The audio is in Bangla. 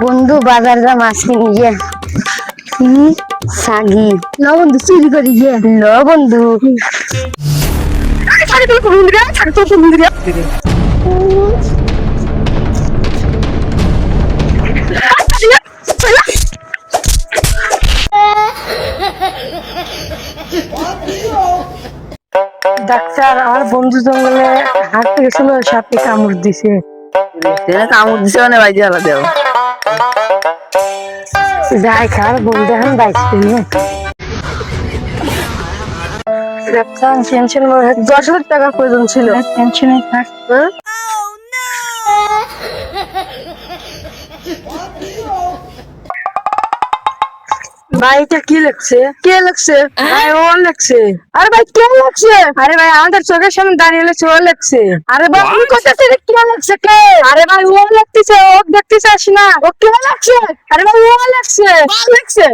বন্ধু বাজার যা মাছ কিনি গিয়ে সাগি ল বন্ধু চুরি করি গিয়ে ল বন্ধু ডাক্তার আমার বন্ধু জঙ্গলে হাঁটতে গেছিল সাপে কামড় দিছে কামড় দিছে মানে বাইরে আলাদা দেও যাই খার বন্ধু এখন বাইসবে ডাক্তার টেনশন 10,000 টাকা প্রয়োজন ছিল টেনশনে থাক ভাই এটা কি লাগছে কে লাগছে ভাই ও লাগছে আরে ভাই কে লাগছে আরে ভাই আমাদের চোখের সামনে দাঁড়িয়ে লাগছে ও লাগছে আরে ভাই তুমি কোথা থেকে কে লাগছে কে আরে ভাই ও লাগতেছে ও দেখতেছে আসি না ও কে লাগছে আরে ভাই ও লাগছে ও লাগছে